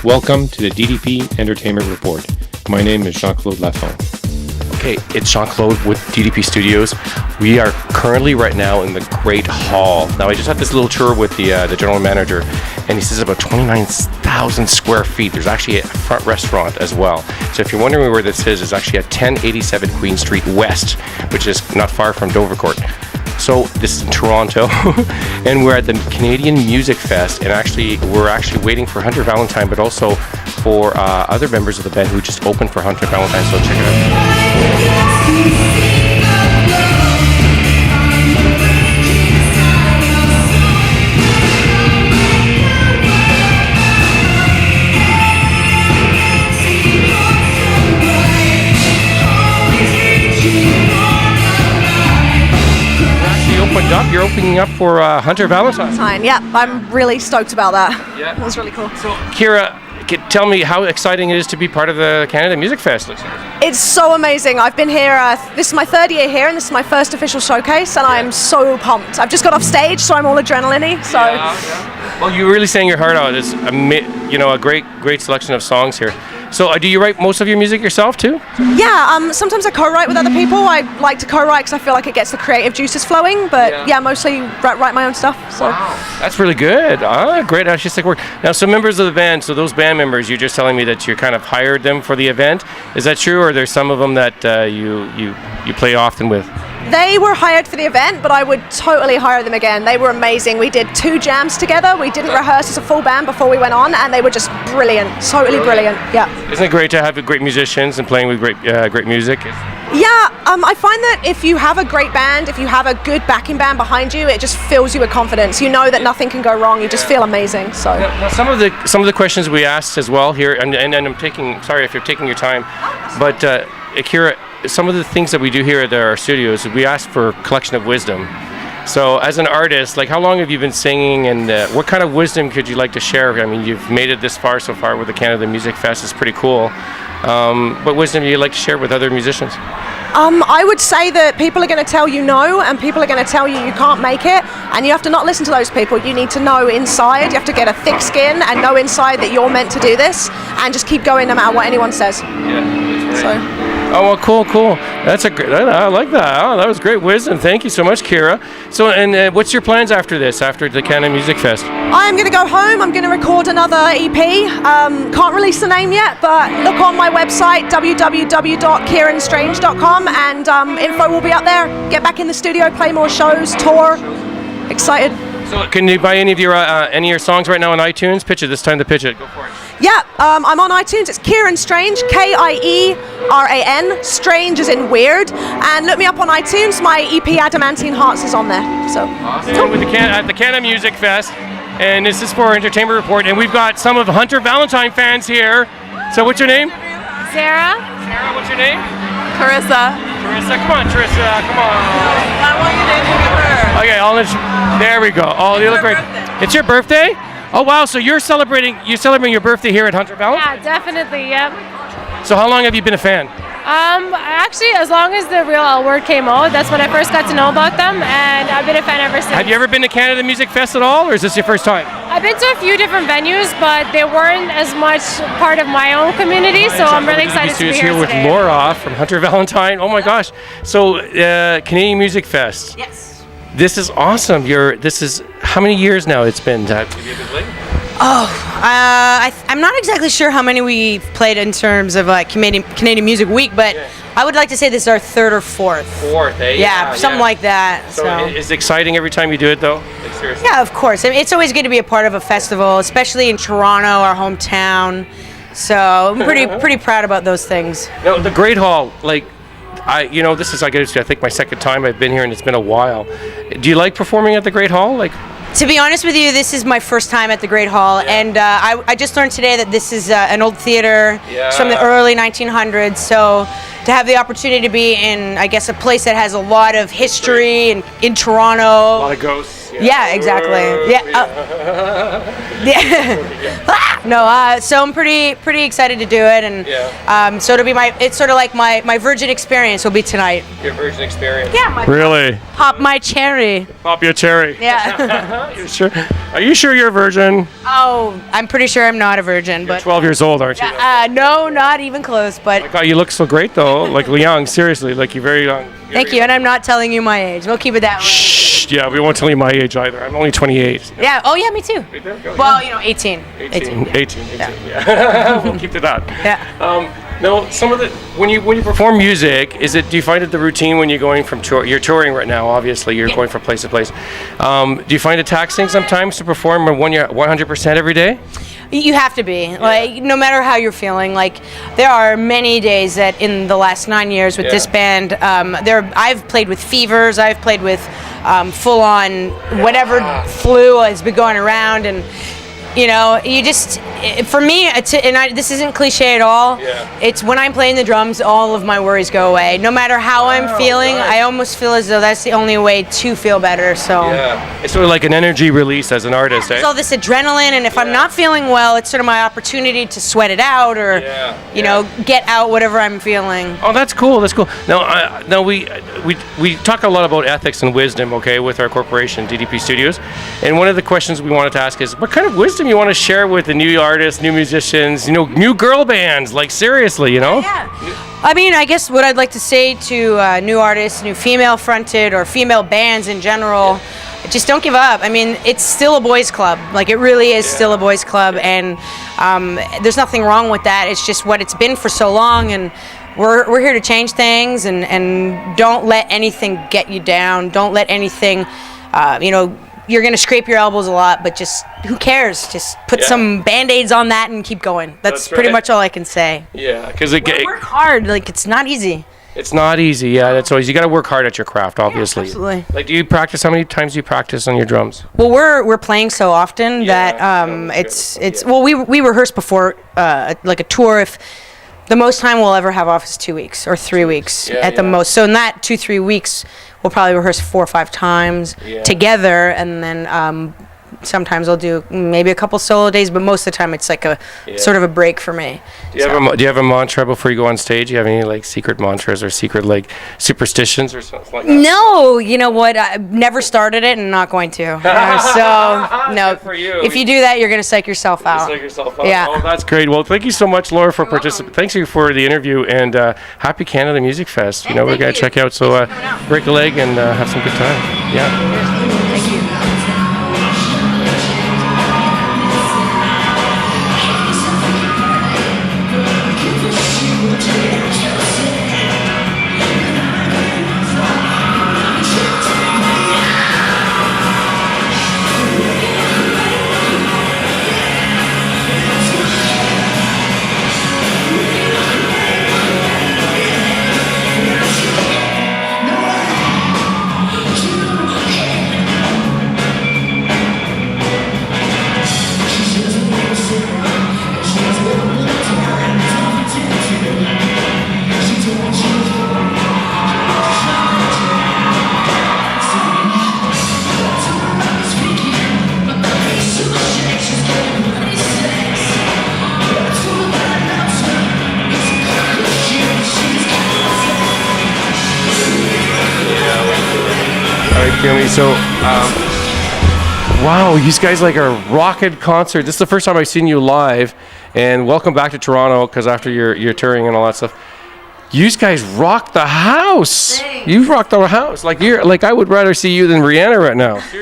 Welcome to the DDP Entertainment Report. My name is Jean-Claude Lafond. Okay, it's Jean-Claude with DDP Studios. We are currently right now in the Great Hall. Now, I just had this little tour with the general manager, and he says about 29,000 square feet. There's actually a front restaurant as well. So if you're wondering where this is, it's actually at 1087 Queen Street West, which is not far from Dovercourt. So this is in Toronto, and we're at the Canadian Music Fest, and we're actually waiting for Hunter Valentine, but also for other members of the band who just opened for Hunter Valentine, so check it out. You're opening up for Hunter Valentine. Yeah, I'm really stoked about that. Yeah, it was really cool. So, Kira, tell me how exciting it is to be part of the Canada Music Fest. It's so amazing. I've been here. This is my third year here, and this is my first official showcase, and I'm so pumped. I've just got off stage, so I'm all adrenaline-y. So. Yeah. Well, you're really saying your heart out. It's a great selection of songs here. So do you write most of your music yourself too? Yeah, sometimes I co-write with other people. I like to co-write because I feel like it gets the creative juices flowing, but yeah mostly write my own stuff. So. Wow, that's really good. Great artistic work. Now, some members of the band, so those band members, you're just telling me that you kind of hired them for the event. Is that true, or there's some of them that you play often with? They were hired for the event, but I would totally hire them again. They were amazing. We did 2 jams together. We didn't rehearse as a full band before we went on, and they were just brilliant. Totally brilliant. Yeah. Isn't it great to have great musicians and playing with great music? Yeah, I find that if you have a great band, if you have a good backing band behind you, it just fills you with confidence. You know that nothing can go wrong. You just feel amazing. So now some of the questions we asked as well here, and I'm sorry if you're taking your time, but Akira, some of the things that we do here at our studios, we ask for a collection of wisdom. So as an artist, like, how long have you been singing, and what kind of wisdom could you like to share? I mean, you've made it this far so far with the Canada Music Fest. It's pretty cool. What wisdom do you like to share with other musicians? I would say that people are going to tell you no, and people are going to tell you you can't make it, and you have to not listen to those people. You need to know inside. You have to get a thick skin and know inside that you're meant to do this, and just keep going no matter what anyone says. Yeah, that's right. So. Oh, well, cool. I like that. Oh, that was great wisdom. Thank you so much, Kira. So, and what's your plans after the Canada Music Fest? I'm going to go home. I'm going to record another EP. Can't release the name yet, but look on my website, www.kieranstrange.com, and info will be up there. Get back in the studio, play more shows, tour. Excited. So, can you buy any of your songs right now on iTunes? Pitch it this time. To pitch it. Go for it. Yeah, I'm on iTunes. It's Kieran Strange, Kieran, Strange as in weird. And look me up on iTunes. My EP Adamantine Hearts is on there. So. Awesome. Cool. With at the Canada Music Fest, and this is for our Entertainment Report, and we've got some of Hunter Valentine fans here. So what's your name? Sarah. Sarah, what's your name? Carissa. Carissa, come on, Carissa, come on. I want you to interview her. Okay, there we go. Oh, you look great. It's your birthday? Oh wow, so you're celebrating your birthday here at Hunter Valentine? Yeah, definitely, yep. So how long have you been a fan? Actually, as long as the real L Word came out, that's when I first got to know about them, and I've been a fan ever since. Have you ever been to Canada Music Fest at all, or is this your first time? I've been to a few different venues, but they weren't as much part of my own community, so I'm really excited to be here with today. Laura from Hunter Valentine. Oh my gosh. So, Canadian Music Fest. Yes. This is awesome. This is how many years now it's been? Have you been playing? I'm not exactly sure how many we've played in terms of Canadian Music Week, but I would like to say this is our 3rd or 4th. 4th, eh? Yeah, something like that. So it's exciting every time you do it, though? Like, seriously? Yeah, of course. I mean, it's always good to be a part of a festival, especially in Toronto, our hometown. So I'm pretty proud about those things. Now, the Great Hall, this is, I think, my second time I've been here, and it's been a while. Do you like performing at the Great Hall? To be honest with you, this is my first time at the Great Hall, and I just learned today that this is an old theater. It's from the early 1900s, so to have the opportunity to be in, I guess, a place that has a lot of history in Toronto. A lot of ghosts. Yeah, exactly. Yeah. No, so I'm pretty excited to do it, and so it'll be it's sort of like my virgin experience will be tonight. Your virgin experience. Yeah. Really? Pop my cherry. Pop your cherry. Yeah. You sure? Are you sure you're a virgin? Oh, I'm pretty sure I'm not a virgin, but 12 years old, aren't you? no, not even close. But God, you look so great though. Like young, seriously, like you're very young. thank you, and I'm not telling you my age. We'll keep it that way. Shh, yeah, we won't tell you my age either. I'm only 28. Yeah. Oh, yeah, me too. Well, 18. 18. Yeah. We'll keep to that. Yeah. Now, some of the when you perform music, do you find it the routine when you're going from you're touring right now? Obviously, you're going from place to place. Do you find it taxing sometimes to perform when you're 100% every day? You have to be, like, no matter how you're feeling. Like, there are many days that in the last 9 years with this band, I've played with fevers, I've played with full-on whatever flu has been going around, and you just, for me, this isn't cliche at all. It's when I'm playing the drums, all of my worries go away. No matter how I'm feeling, I almost feel as though that's the only way to feel better. So it's sort of like an energy release as an artist. It's all this adrenaline, and if I'm not feeling well, it's sort of my opportunity to sweat it out, or get out whatever I'm feeling. Oh, that's cool. That's cool. Now we talk a lot about ethics and wisdom, okay, with our corporation, DDP Studios, and one of the questions we wanted to ask is, what kind of wisdom you want to share with the new artists, new musicians, new girl bands? Like, seriously, Yeah. I mean, I guess what I'd like to say to new artists, new female-fronted or female bands in general, just don't give up. I mean, it's still a boys' club. Like, it really is still a boys' club, and there's nothing wrong with that. It's just what it's been for so long, and we're here to change things, and don't let anything get you down. Don't let anything, you're going to scrape your elbows a lot, but just, who cares? Just put some Band-Aids on that and keep going. That's pretty much all I can say. Yeah, because work hard. Like, it's not easy. It's not easy. Yeah, that's always, you got to work hard at your craft, obviously. Yeah, absolutely. Like, do you practice? How many times do you practice on your drums? Well, we're playing so often that well, we rehearse before like a tour. If the most time we'll ever have off is 2 weeks or 3 weeks at the most. So in that 2-3 weeks, we'll probably rehearse 4 or 5 times together, and then sometimes I'll do maybe a couple solo days, but most of the time it's like a sort of a break for me. Do you have a mantra before you go on stage? Do you have any like secret mantras or secret like superstitions or something like that? No, you know what? I've never started it and not going to. So no. For you. If you do that, you're gonna psych yourself out. Yeah. Oh, that's great. Well, thank you so much, Laura, for participating. Thanks you for the interview, and happy Canada Music Fest. We're gonna check out. So break a leg and have some good time. Yeah. Thank you. So, wow, you guys like a rocket concert. This is the first time I've seen you live, and welcome back to Toronto, because after your touring and all that stuff, you guys rocked the house. Thanks. You rocked the house. Like I would rather see you than Rihanna right now. Seriously.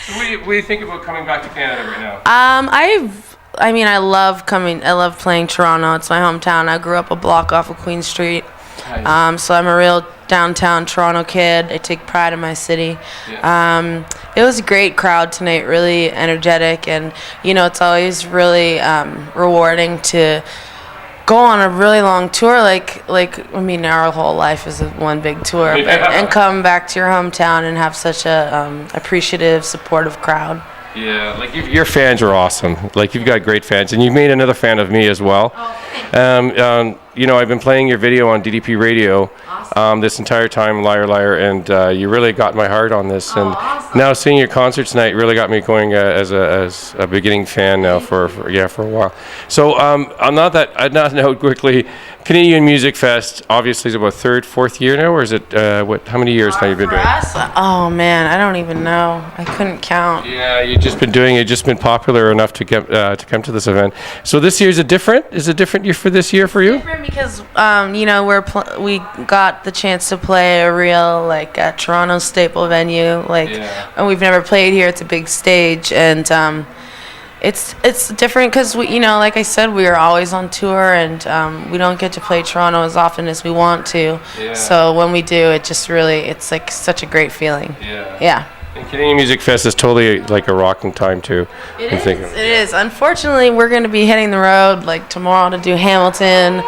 So what do you think about coming back to Canada right now? I love coming. I love playing Toronto. It's my hometown. I grew up a block off of Queen Street. Nice. So I'm a real downtown Toronto kid. I take pride in my city. It was a great crowd tonight, really energetic, and it's always really rewarding to go on a really long tour. Our whole life is one big tour, and come back to your hometown and have such a appreciative, supportive crowd. Yeah, like your fans are awesome. Like, you've got great fans, and you've made another fan of me as well. I've been playing your video on DDP radio this entire time, Liar Liar, and you really got my heart on this. And now seeing your concert tonight really got me going as a beginning fan now for a while. So on that note, quickly, Canadian Music Fest obviously is about third, fourth year now, or is it how many years now you've been doing it? Oh man, I don't even know. I couldn't count. Yeah, you've just been doing it. Just been popular enough to get to come to this event. So this year is it different? Is it different year for this year for you? Different because we got the chance to play a real Toronto staple venue, and we've never played here. It's a big stage, and it's different because we, like I said, we are always on tour, and we don't get to play Toronto as often as we want to. Yeah. So when we do, it's like such a great feeling. Yeah. And Canadian Music Fest is totally like a rocking time too. It is. Unfortunately, we're going to be hitting the road tomorrow to do Hamilton,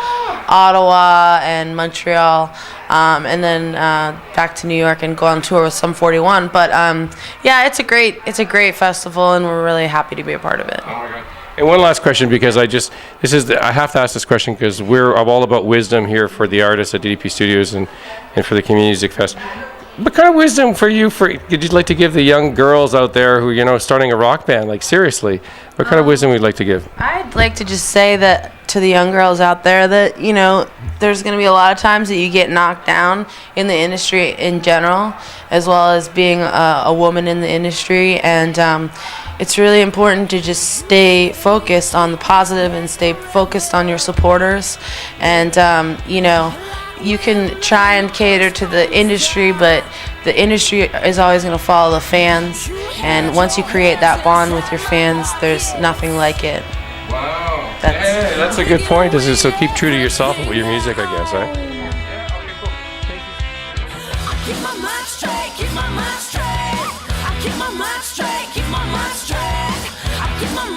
Ottawa, and Montreal, and then back to New York and go on tour with Sum 41. But yeah, it's a great festival, and we're really happy to be a part of it. Oh my God. And one last question, because I have to ask this question because I'm all about wisdom here for the artists at DDP Studios and for the Canadian Music Fest. What kind of wisdom would you like to give the young girls out there who, starting a rock band? Seriously, what kind of wisdom would you like to give? I'd like to just say that to the young girls out there that, there's going to be a lot of times that you get knocked down in the industry in general, as well as being a woman in the industry. And it's really important to just stay focused on the positive and stay focused on your supporters. And, you can try and cater to the industry, but the industry is always going to follow the fans. And once you create that bond with your fans, there's nothing like it. Wow. That's a good point. So keep true to yourself with your music, I guess, right? Keep my mind straight, keep my mind straight. I keep my mind straight, keep my mind straight. I keep my